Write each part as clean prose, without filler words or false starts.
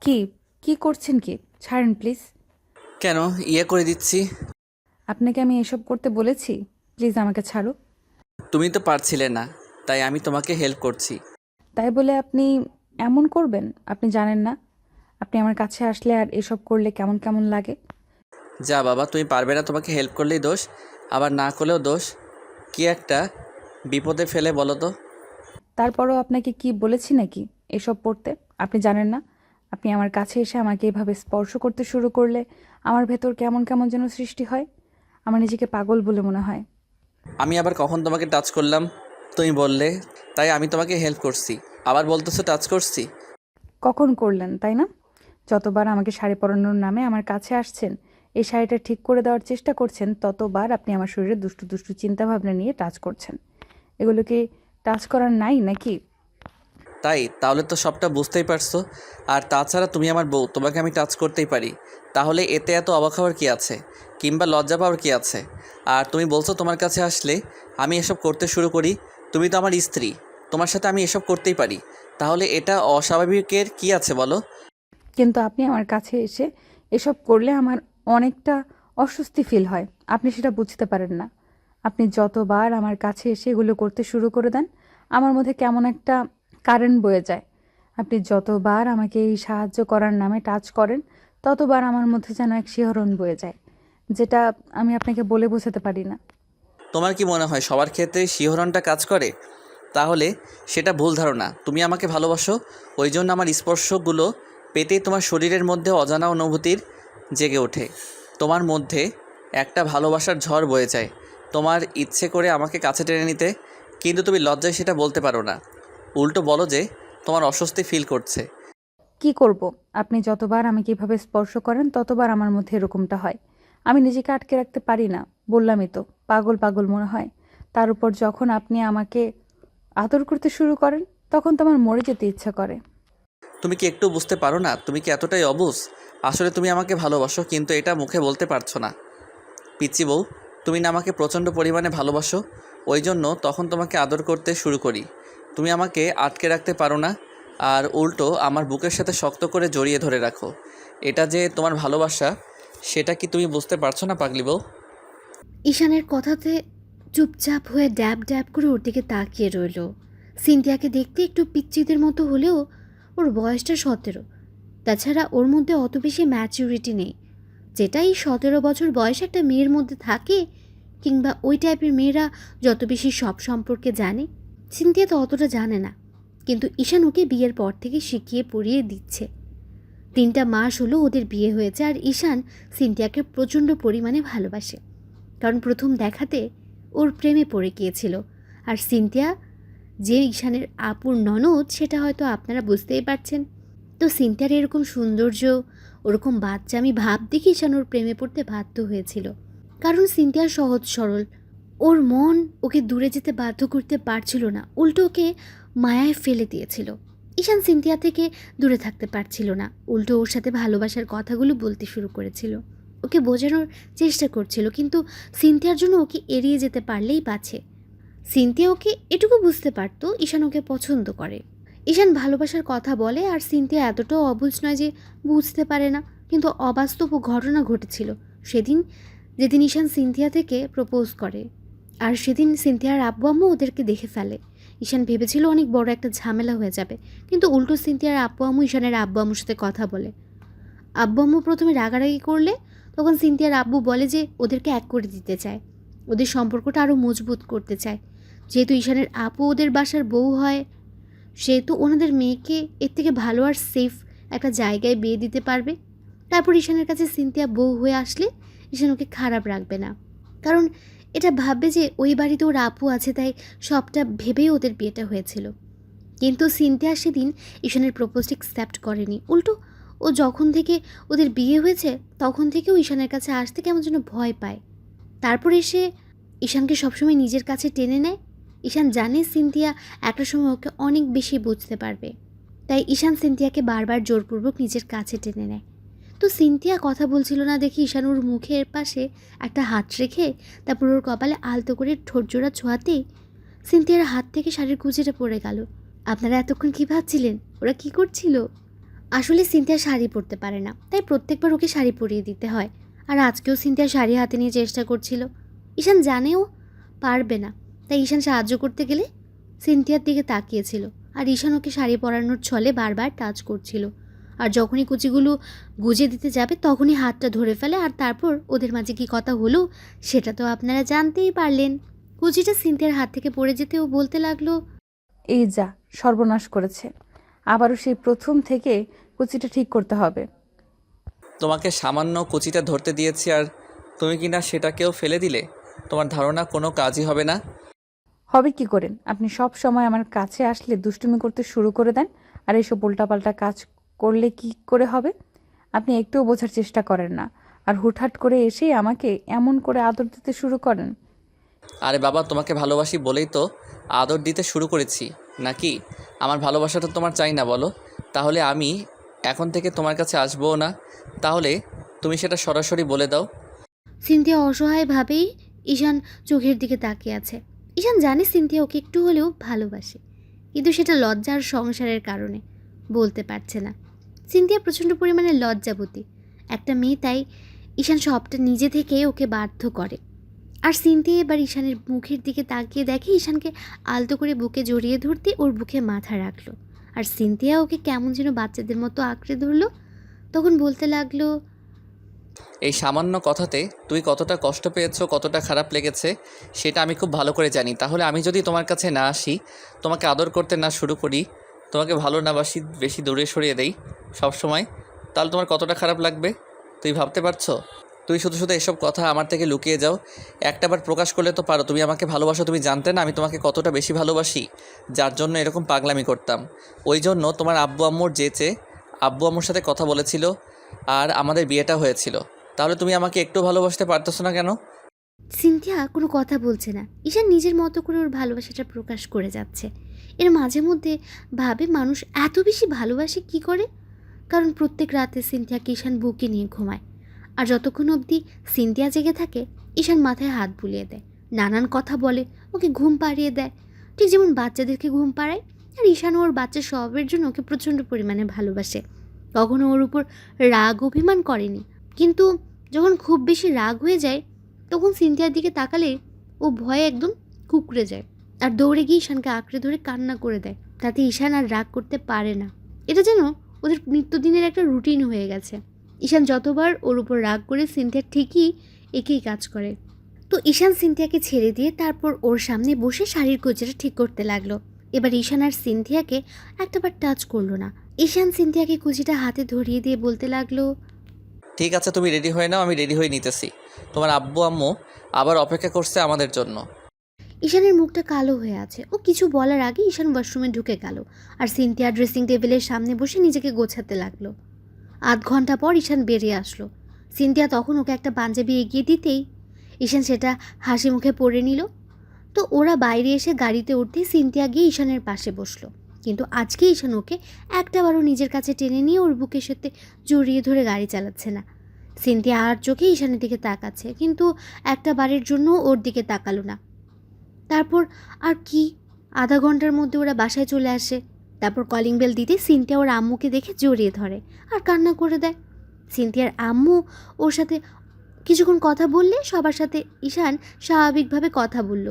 কি কি করছেন কি? ছাড়েন প্লিজ। কেন? ইয়ে করে দিচ্ছি। আপনাকে আমি এসব করতে বলেছি? প্লিজ আমাকে ছাড়ো। তুমি তো পারছিলে না, তাই আমি তোমাকে হেল্প করছি। তাই বলে আপনি এমন করবেন? আপনি জানেন না আপনি আমার কাছে আসলে আর এসব করলে কেমন কেমন লাগে? যা বাবা, তুমি পারবে না, তোমাকে হেল্প করলেই দোষ, আবার না করলেও দোষ। কি একটা বিপদে ফেলে বলো তো। তারপরও আপনাকে কি বলেছি নাকি এসব পড়তে? আপনি জানেন না আপনি আমার কাছে এসে আমাকে এভাবে স্পর্শ করতে শুরু করলে আমার ভেতর কেমন কেমন যেন সৃষ্টি হয়। আমার নিজেকে পাগল বলে মনে হয়। আমি আবার কখন তোমাকে টাচ করলাম? তুমি বললে, তাই আমি তোমাকে হেল্প করছি, আবার বলতেছো টাচ করছি। কখন করলেন তাই না? যতবার আমাকে শাড়ি পরানোর নামে আমার কাছে আসছেন, এই শাড়িটা ঠিক করে দেওয়ার চেষ্টা করছেন, ততবার আপনি আমার শরীরে দুষ্টু দুষ্টু চিন্তাভাবনা নিয়ে টাচ করছেন। এগুলো কি টাচ করার নাই নাকি? তাই তাহলে তো সবটা বুঝতেই পারছো। আর তাছাড়া তুমি আমার বউ, তোমাকে আমি টাচ করতেই পারি, তাহলে এতে এত অবাক হওয়ার কী আছে, কিংবা লজ্জা পাওয়ার কী আছে? আর তুমি বলছো তোমার কাছে আসলে আমি এসব করতে শুরু করি। তুমি তো আমার স্ত্রী, তোমার সাথে আমি এসব করতেই পারি, তাহলে এটা অস্বাভাবিকের কী আছে বলো? কিন্তু আপনি আমার কাছে এসে এসব করলে আমার অনেকটা অস্বস্তি ফিল হয়। আপনি সেটা বুঝতে পারেন না। আপনি যতবার আমার কাছে এসে এগুলো করতে শুরু করে দেন, আমার মধ্যে কেমন একটা কারেন্ট বয়ে যায়। আপনি যতবার আমাকে এই সাহায্য করার নামে টাচ করেন, ততবার আমার মধ্যে যেন এক শিহরণ বয়ে যায়, যেটা আমি আপনাকে বলে বোঝাতে পারি না। তোমার কি মনে হয় সবার ক্ষেত্রে শিহরণটা কাজ করে? তাহলে সেটা ভুল ধারণা। তুমি আমাকে ভালোবাসো, ওই জন্য আমার স্পর্শগুলো পেতেই তোমার শরীরের মধ্যে অজানা অনুভূতির জেগে ওঠে। তোমার মধ্যে একটা ভালোবাসার ঝড় বয়ে যায়। তোমার ইচ্ছে করে আমাকে কাছে টেনে নিতে, কিন্তু তুমি লজ্জায় সেটা বলতে পারো না। উল্টো বলো যে তোমার অস্বস্তি ফিল করছে। কি করব? আপনি যতবার আমাকে এভাবে স্পর্শ করেন, ততবার আমার মধ্যে এরকমটা হয়। আমি নিজেকে আটকে রাখতে পারি না। বললামই তো, পাগল পাগল মনে হয়। তার উপর যখন আপনি আমাকে আদর করতে শুরু করেন, তখন তো আমার মরে যেতে ইচ্ছা করে। তুমি কি একটু বুঝতে পারো না? তুমি কি এতটাই অবুঝ? আসলে তুমি আমাকে ভালোবাসো, কিন্তু এটা মুখে বলতে পারছো না। পিচ্চি বউ, তুমি না আমাকে প্রচণ্ড পরিমাণে ভালোবাসো, ওই জন্য তখন তোমাকে আদর করতে শুরু করি। তুমি আমাকে আটকে রাখতে পারো না, আর উল্টো আমার বুকের সাথে শক্ত করে জড়িয়ে ধরে রাখো। এটা যে তোমার ভালোবাসা, সেটা কি তুমি বুঝতে পারছো না পাগলি বউ? ঈশানের কথাতে চুপচাপ হয়ে ড্যাব ড্যাব করে ওর দিকে তাকিয়ে রইল। সিনথিয়াকে দেখতে একটু পিচ্চিদের মতো হলেও ওর বয়সটা 17। তাছাড়া ওর মধ্যে অত বেশি ম্যাচিউরিটি নেই, যেটা এই 17 বছর বয়স একটা মেয়ের মধ্যে থাকে, কিংবা ওই টাইপের মেয়েরা যত বেশি সব সম্পর্কে জানে। সিনথিয়া তো অতটা জানে না, কিন্তু ঈশান ওকে বিয়ের পর থেকে শিখিয়ে পড়িয়ে দিচ্ছে। 3টা মাস হলো ওদের বিয়ে হয়েছে, আর ঈশান সিনথিয়াকে প্রচণ্ড পরিমাণে ভালোবাসে। কারণ প্রথম দেখাতে ওর প্রেমে পড়ে গিয়েছিল। আর সিনথিয়া যে ঈশানের আপুর ননদ, সেটা হয়তো আপনারা বুঝতেই পারছেন। তো সিনথিয়ার এরকম সৌন্দর্য, ওরকম বাচ্চামি ভাব দেখে ঈশান ওর প্রেমে পড়তে বাধ্য হয়েছিল। কারণ সিনথিয়া সহজ সরল, ওর মন ওকে দূরে যেতে বাধ্য করতে পারছিল না, উল্টো ওকে মায়ায় ফেলে দিয়েছিল। ঈশান সিনথিয়া থেকে দূরে থাকতে পারছিল না, উল্টো ওর সাথে ভালোবাসার কথাগুলো বলতে শুরু করেছিল, ওকে বোঝানোর চেষ্টা করছিল, কিন্তু সিনথিয়ার জন্য ওকে এড়িয়ে যেতে পারলেই বাঁচে। সিনথিয়া ওকে এটুকু বুঝতে পারতো ঈশান ওকে পছন্দ করে। ঈশান ভালোবাসার কথা বলে, আর সিনথিয়া এতটাও অবুঝ নয় যে বুঝতে পারে না। কিন্তু অবাস্তব ঘটনা ঘটেছিল সেদিন, যেদিন ঈশান সিনথিয়া থেকে প্রপোজ করে। আর সেদিন সিনথিয়ার আব্বু আম্মু ওদেরকে দেখে ফেলে। ঈশান ভেবেছিল অনেক বড় একটা ঝামেলা হয়ে যাবে, কিন্তু উল্টো সিনথিয়ার আব্বু আম্মু ঈশানের আব্বু আম্মুর সাথে কথা বলে। আব্বু আম্মু প্রথমে রাগারাগি করলে, তখন সিনথিয়ার আব্বু বলে যে ওদেরকে এক করে দিতে চায়, ওদের সম্পর্কটা আরও মজবুত করতে চায়। যেহেতু ঈশানের আপু ওদের বাসার বউ হয়, সেহেতু ওনাদের মেয়েকে এর থেকে ভালো আর সেফ একটা জায়গায় বিয়ে দিতে পারবে। তারপর ঈশানের কাছে সিনথিয়া বউ হয়ে আসলে ঈশান ওকে খারাপ রাখবে না, কারণ এটা ভাববে যে ওই বাড়িতে ওর আপু আছে, তাই সবটা ভেবেই ওদের বিয়েটা হয়েছিল। কিন্তু সিনথিয়া সেদিন ঈশানের প্রপোজটি অ্যাকসেপ্ট করেনি। উল্টো ও যখন থেকে ওদের বিয়ে হয়েছে, তখন থেকেও ঈশানের কাছে আসতে কেমন যেন ভয় পায়। তারপর এসে ঈশানকে সবসময় নিজের কাছে টেনে নেয়। ঈশান জানে সিনথিয়া একটা সময় ওকে অনেক বেশি বুঝতে পারবে, তাই ঈশান সিনথিয়াকে বারবার জোরপূর্বক নিজের কাছে টেনে নেয়। তো সিনথিয়া কথা বলছিল না দেখে ঈশান ওর মুখের পাশে একটা হাত রেখে তারপর ওর কপালে আলতো করে ঠোঁট জোড়া ছোঁয়াতেই সিনথিয়ার হাত থেকে শাড়ির কুচিটা পড়ে গেল। আপনারা এতক্ষণ কী ভাবছিলেন ওরা কী করছিল? আসলে সিনথিয়া শাড়ি পরতে পারে না, তাই প্রত্যেকবার ওকে শাড়ি পরিয়ে দিতে হয়। আর আজকেও সিনথিয়া শাড়ি হাতে নিয়ে চেষ্টা করছিল। ঈশান জানেও পারবে না, তাই ঈশান সাহায্য করতে গেলে সিনথিয়ার দিকে তাকিয়েছিল। আর ঈশান ওকে শাড়ি পরানোর ছলে বারবার টাচ করছিল। আর যখনই কুচিগুলো গুজে দিতে যাবে তখনই হাতটা ধরে ফেলে। আর তারপর ওদের মাঝে কী কথা হলো সেটা তো আপনারা জানতেই পারলেন। কুচিটা সিনথিয়ার হাত থেকে পড়ে যেতে ও বলতে লাগলো, এই যা সর্বনাশ করেছে, আবারও সেই প্রথম থেকে কুচিটা ঠিক করতে হবে। তোমাকে সামান্য কুচিটা ধরতে দিয়েছি আর তুমি কি না সেটাকেও ফেলে দিলে? তোমার ধারণা কোনো কাজই হবে না? হবে কি করে? আপনি সব সময় আমার কাছে আসলে দুষ্টুমি করতে শুরু করে দেন, আর এইসব উল্টাপাল্টা কাজ করলে কি করে হবে? আপনি একটুও বোঝার চেষ্টা করেন না, আর হুটহাট করে এসেই আমাকে এমন করে আদর দিতে শুরু করেন। আরে বাবা, তোমাকে ভালোবাসি বলেই তো আদর দিতে শুরু করেছি, নাকি? আমার ভালোবাসাটা তোমার চাই না বলো? তাহলে আমি এখন থেকে তোমার কাছে আসবো না। তাহলে তুমি সেটা সরাসরি বলে দাও। সিনথিয়া অসহায়ভাবেই ঈশান চোখের দিকে তাকিয়ে আছে। ঈশান জানে সিনথিয়া ওকে একটু হলেও ভালোবাসে, কিন্তু সেটা লজ্জার সংসারের কারণে বলতে পারছে না। সিনথিয়া প্রচণ্ড পরিমাণে লজ্জাবতী একটা মেয়ে, তাই ঈশান সবটা নিজে থেকে ওকে বাধ্য করে। আর সিনথিয়া এবার ঈশানের মুখের দিকে তাকিয়ে দেখে ঈশানকে আলতো করে বুকে জড়িয়ে ধরতে ওর বুকে মাথা রাখলো। আর সিনথিয়া ওকে কেমন যেন বাচ্চাদের মতো আঁকড়ে ধরলো। তখন বলতে লাগলো, এই সামান্য কথাতে তুই কতটা কষ্ট পেয়েছো, কতটা খারাপ লেগেছে সেটা আমি খুব ভালো করে জানি। তাহলে আমি যদি তোমার কাছে না আসি, তোমাকে আদর করতে না শুরু করি, তোমাকে ভালো না বাসি, বেশি দূরে সরিয়ে দেই সব সময়, তাহলে তোমার কতটা খারাপ লাগবে তুই ভাবতে পারছো? তুই শুধু শুধু এসব কথা আমার থেকে লুকিয়ে যাও। একটাবার প্রকাশ করলে তো পারো। তুমি আমাকে ভালোবাসো, তুমি জানতে না আমি তোমাকে কতটা বেশি ভালোবাসি, যার জন্য এরকম পাগলামি করতাম। ওই জন্য তোমার আব্বু আম্মুর যেচে আব্বু আম্মুর সাথে কথা বলেছিল আর আমাদের বিয়েটা হয়েছিল। তাহলে তুমি আমাকে একটু ভালোবাসতে পারতেছো না কেন? সিনথিয়া কোনো কথা বলছে না। ঈশান নিজের মতো করে ওর ভালোবাসাটা প্রকাশ করে যাচ্ছে। এর মাঝে মধ্যে ভাবে মানুষ এত বেশি ভালোবাসে কি করে। কারণ প্রত্যেক রাতে সিনথিয়াকে ঈশান বুকে নিয়ে ঘুমায়। আর যতক্ষণ অবধি সিনথিয়া জেগে থাকে ঈশান মাথায় হাত বুলিয়ে দেয়, নানান কথা বলে, ওকে ঘুম পাড়িয়ে দেয়, ঠিক যেমন বাচ্চাদেরকে ঘুম পাড়ায়। আর ঈশান ওর বাচ্চা স্বভাবের জন্য ওকে প্রচণ্ড পরিমাণে ভালোবাসে। কখনো ওর উপর রাগ অভিমান করেনি, কিন্তু যখন খুব বেশি রাগ হয়ে যায় তখন সিনথিয়ার দিকে তাকালে ও ভয়ে একদম কুঁকড়ে যায় আর দৌড়ে গিয়ে ঈশানকে আঁকড়ে ধরে কান্না করে দেয়। তাতে ঈশান আর রাগ করতে পারে না। এটা যেন ওদের নিত্যদিনের একটা রুটিন হয়ে গেছে। ঈশান যতবার ওর উপর রাগ করে সিনথিয়া ঠিকই একেই কাজ করে। তো ঈশান সিনথিয়াকে ছেড়ে দিয়ে তারপর ওর সামনে বসে শাড়ির কোঁচাটা ঠিক করতে লাগলো। এবার ঈশান আর সিনথিয়াকে একটাবার টাচ করলো না। ঈশান সিনথিয়াকে কুচিটা হাতে ধরিয়ে দিয়ে বলতে লাগলো, ঠিক আছে, তুমি রেডি হয়ে নাও, আমি রেডি হয়ে নিতেছি। তোমার আব্বু আম্মু আবার অপেক্ষা করছে আমাদের জন্য। ঈশানের মুখটা কালো হয়ে আছে। ও কিছু বলার আগে ঈশান ওয়াশরুমে ঢুকে গেল আর সিনথিয়া ড্রেসিং টেবিলের সামনে বসে নিজেকে গোছাতে লাগলো। আধ ঘন্টা পর ঈশান বেরিয়ে আসলো। সিনথিয়া তখন ওকে একটা পাঞ্জাবি এগিয়ে দিতেই ঈশান সেটা হাসি মুখে পরে নিল। তো ওরা বাইরে এসে গাড়িতে উঠতেই সিনথিয়া গিয়ে ঈশানের পাশে বসলো। কিন্তু আজকে ঈশান ওকে একটাবারও নিজের কাছে টেনে নিয়ে ওর বুকের সাথে জড়িয়ে ধরে গাড়ি চালাচ্ছে না। সিনথিয়া আর চোখে ঈশানের দিকে তাকাচ্ছে, কিন্তু একটা বারের জন্য ওর দিকে তাকালো না। তারপর আর কি, আধা ঘন্টার মধ্যে ওরা বাসায় চলে আসে। তারপর কলিং বেল দিতে সিনথিয়া ওর আম্মুকে দেখে জড়িয়ে ধরে আর কান্না করে দেয়। সিনথিয়ার আম্মু ওর সাথে কিছুক্ষণ কথা বললে সবার সাথে ঈশান স্বাভাবিকভাবে কথা বলল।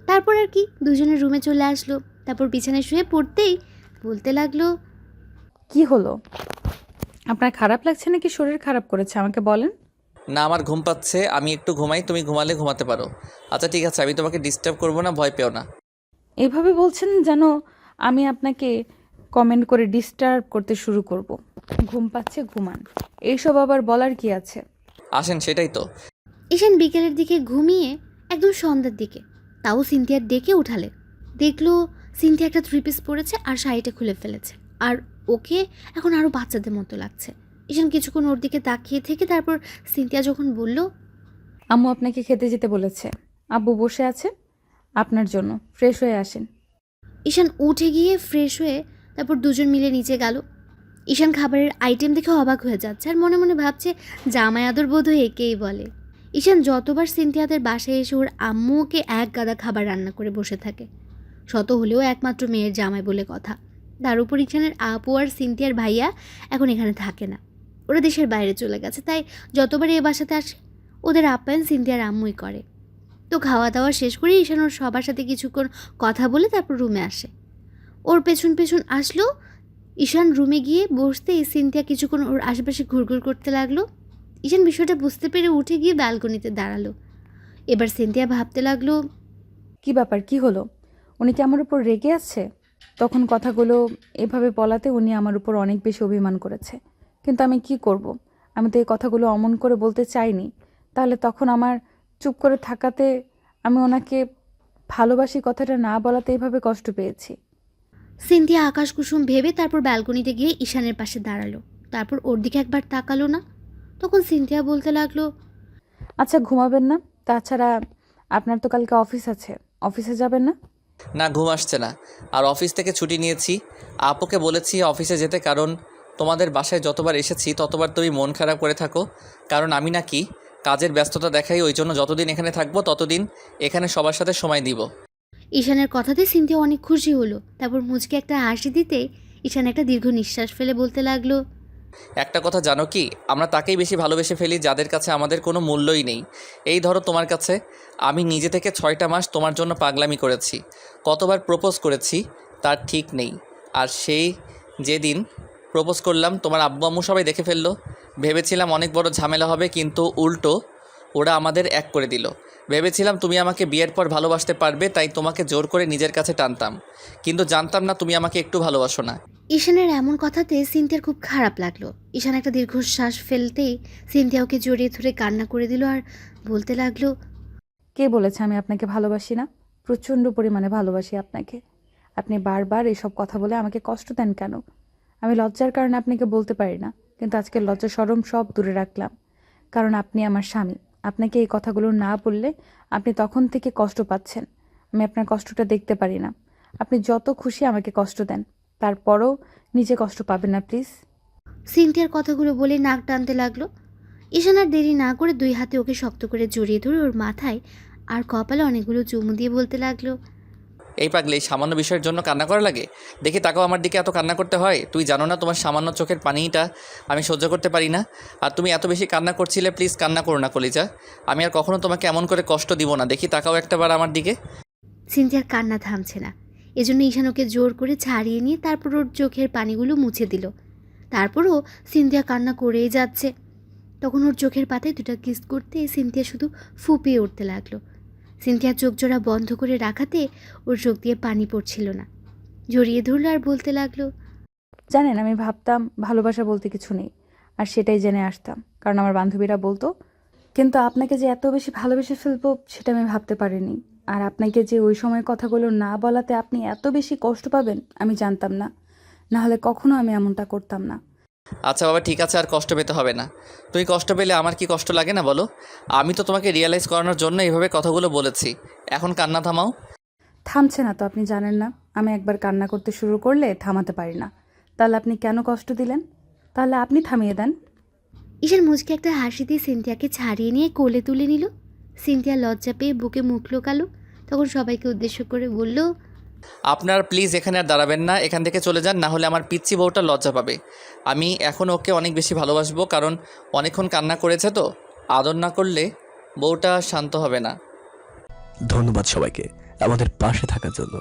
তারপর আর কি, দুজনের রুমে চলে আসলো। তারপর বিছানায় শুয়ে পড়তেই বলতে লাগলো, কি হলো? আপনার খারাপ লাগছে নাকি শরীর খারাপ করেছে আমাকে বলেন। না, আমার ঘুম পাচ্ছে, আমি একটু ঘুমাই, তুমি ঘুমালে ঘুমাতে পারো। আচ্ছা ঠিক আছে, আমি তোমাকে ডিস্টার্ব করবো না, ভয় পেও না। এভাবে বলছেন যেন আমি আপনাকে কমেন্ট করে ডিস্টার্ব করতে শুরু করব। ঘুম পাচ্ছে, ঘুমান, এইসব আবার বলার কি আছে? আসেন, সেটাই তো। ঈশান বিকেলের দিকে ঘুমিয়ে একদম সন্ধ্যার দিকে তাও সিনথিয়ার ডেকে উঠালে। দেখলো সিনথিয়া একটা থ্রি পিস পরেছে আর শাড়িটা খুলে ফেলেছে, আর ওকে এখন আরও বাচ্চাদের মতো লাগছে। ঈশান কিছুক্ষণ ওর দিকে তাকিয়ে থেকে তারপর সিনথিয়া যখন বলল, আম্মু আপনাকে খেতে যেতে বলেছে, আব্বু বসে আছে আপনার জন্য, ফ্রেশ হয়ে আসেন। ঈশান উঠে গিয়ে ফ্রেশ হয়ে তারপর দুজন মিলে নিচে গেল। ঈশান খাবারের আইটেম দেখে অবাক হয়ে যাচ্ছে আর মনে মনে ভাবছে জামাই আদর বোধহয় একেই বলে। ঈশান যতবার সিনথিয়াদের বাসায় এসে ওর আম্মু ওকে এক গাদা খাবার রান্না করে বসে থাকে। শত হলেও একমাত্র মেয়ের জামাই বলে কথা। তার উপর ঈশানের আপু আর সিনথিয়ার ভাইয়া এখন এখানে থাকে না, ওরা দেশের বাইরে চলে গেছে। তাই যতবার এ বাসাতে আসে ওদের আপ্যায়ন সিনথিয়ার আম্মুই করে। তো খাওয়া দাওয়া শেষ করে ঈশান ওর সবার সাথে কিছুক্ষণ কথা বলে তারপর রুমে আসে। ওর পেছন পেছন আসলো। ঈশান রুমে গিয়ে বসতেই সিনথিয়া কিছুক্ষণ ওর আশেপাশে ঘুরঘুর করতে লাগলো। ঈশান বিষয়টা বুঝতে পেরে উঠে গিয়ে ব্যালকনিতে দাঁড়ালো। এবার সিনথিয়া ভাবতে লাগলো, কি ব্যাপার, কি হলো? উনি কি আমার উপর রেগে আছে? তখন কথাগুলো এভাবে বলাতে উনি আমার উপর অনেক বেশি অভিমান করেছে। কিন্তু আমি কি করব? আমি তো এই কথাগুলো অমন করে বলতে চাইনি। তাহলে তখন আমার চুপ করে থাকাতে আমি ওনাকে ভালোবাসি কথাটা না বলাতে এভাবে কষ্ট পেয়েছি। সিনথিয়া আকাশ কুসুম ভেবে তারপর ব্যালকনিতে গিয়ে ঈশানের পাশে দাঁড়ালো। তারপর ওর দিকে একবার তাকালো না। তখন সিনথিয়া বলতে লাগলো, আচ্ছা, ঘুমাবেন না? তাছাড়া আপনার তো কালকে অফিস আছে, অফিসে যাবেন না? না, ঘুম আসছে না। আর অফিস থেকে ছুটি নিয়েছি। আপুকে বলেছি অফিসে যেতে, কারণ তোমাদের বাসায় যতবার এসেছি ততবার তুমি মন খারাপ করে থাকো। কারণ আমি নাকি কাজের ব্যস্ততা দেখাই, ওই জন্য যতদিন এখানে থাকবো ততদিন এখানে সবার সাথে সময় দিব। ঈশানের কথাতে সিনথিয়া অনেক খুশি হলো। তারপর মুচকে একটা হাসি দিতে ঈশান একটা দীর্ঘ নিঃশ্বাস ফেলে বলতে লাগলো, একটা কথা জানো কি, আমরা তাকেই বেশি ভালোবেসে ফেলি যাদের কাছে আমাদের কোনো মূল্যই নেই। এই ধরো তোমার কাছে, আমি নিজে থেকে 6টা মাস তোমার জন্য পাগলামি করেছি, কতবার প্রপোজ করেছি তার ঠিক নেই। আর সেই যেদিন প্রপোজ করলাম তোমার আব্বু আম্মু সবাই দেখে ফেললো। ভেবেছিলাম অনেক বড় ঝামেলা হবে, কিন্তু উল্টো ওরা আমাদের এক করে দিল। ভেবেছিলাম তুমি আমাকে বিয়ের পর ভালোবাসতে পারবে, তাই তোমাকে জোর করে নিজের কাছে টানতাম, কিন্তু জানতাম না তুমি আমাকে একটু ভালোবাসো না। ঈশানের এমন কথাতে সিনথিয়ার খুব খারাপ লাগলো। ঈশান একটা দীর্ঘশ্বাস ফেলতেই সিনথিয়া ওকে জড়িয়ে ধরে কান্না করে দিল আর বলতে লাগলো, কে বলেছে আমি আপনাকে ভালোবাসি না? প্রচণ্ড পরিমাণে ভালোবাসি আপনাকে। আপনি বারবার এসব কথা বলে আমাকে কষ্ট দেন কেন? আমি লজ্জার কারণে আপনাকে বলতে পারি না, কিন্তু আজকে লজ্জা শরম সব দূরে রাখলাম, কারণ আপনি আমার স্বামী। আপনাকে এই কথাগুলো না বললে আপনি তখন থেকে কষ্ট পাচ্ছেন। আমি আপনার কষ্টটা দেখতে পারি না। আপনি যত খুশি আমাকে কষ্ট দেন, তারপরও নিজে কষ্ট পাবেন না প্লিজ। সিনথিয়ার কথাগুলো বলে নাক টানতে লাগলো। ঈশান আর দেরি না করে 2 হাতে ওকে শক্ত করে জড়িয়ে ধরে ওর মাথায় আর কপালে অনেকগুলো চুমু দিয়ে বলতে লাগলো, এই পাগলে, এই সামান্য বিষয়ের জন্য কান্না করা লাগে? দেখি তাকাও আমার দিকে, এত কান্না করতে হয়? তুই জানো না তোমার সামান্য চোখের পানিটা আমি সহ্য করতে পারি না? আর তুমি এত বেশি কান্না করছিলে, প্লিজ কান্না করো না কলিজা। আমি আর কখনো তোমাকে এমন করে কষ্ট দিব না। দেখি তাকাও একটাবার আমার দিকে। সিনথিয়ার কান্না থামছে না। এজন্য ঈশান ওকে জোর করে ছাড়িয়ে নিয়ে তারপর ওর চোখের পানিগুলো মুছে দিল। তারপরও সিনথিয়া কান্না করেই যাচ্ছে। তখন ওর চোখের পাতায় 2টা কিস করতে সিনথিয়া শুধু ফুপিয়ে উঠতে লাগলো। সিনথিয়া চোখ জোড়া বন্ধ করে রাখাতে ওর চোখ দিয়ে পানি পড়ছিল না। জড়িয়ে ধরলো আর বলতে লাগলো, জানেন, আমি ভাবতাম ভালোবাসা বলতে কিছু নেই, আর সেটাই জেনে আসতাম, কারণ আমার বান্ধবীরা বলতো। কিন্তু আপনাকে যে এত বেশি ভালোবেসে ফেলবো সেটা আমি ভাবতে পারিনি। আর আপনাকে যে ওই সময় কথাগুলো না বলাতে আপনি এত বেশি কষ্ট পাবেন আমি জানতাম না। না হলে কখনো আমি এমনটা করতাম না। আচ্ছা বাবা, ঠিক আছে, আর কষ্ট পেতে হবে না। তুমি কষ্ট পেলে আমার কি কষ্ট লাগে না বলো? আমি তো তোমাকে রিয়েলাইজ করানোর জন্য এইভাবে কথাগুলো বলেছি। এখন কান্না থামাও। থামছে না তো, আপনি জানেন না আমি একবার কান্না করতে শুরু করলে থামাতে পারি না। তাহলে আপনি কেন কষ্ট দিলেন? তাহলে আপনি থামিয়ে দেন। ঈশান মুচকে একটা হাসি দিয়ে সিনথিয়াকে ছাড়িয়ে নিয়ে কোলে তুলে নিল। সিনথিয়া লজ্জা পেয়ে বুকে মুখ লুকালো। তখন সবাইকে উদ্দেশ্য করে বলল, আপনার প্লিজ এখানে আর দাঁড়াবেন না, এখান থেকে চলে যান, না হলে আমার পিচ্চি বউটা লজ্জা পাবে। আমি এখন ওকে অনেক বেশি ভালোবাসবো, কারণ অনেকক্ষণ কান্না করেছে তো। আদর না করলে বউটা শান্ত হবে না। ধন্যবাদ সবাইকে আমাদের পাশে থাকার জন্য।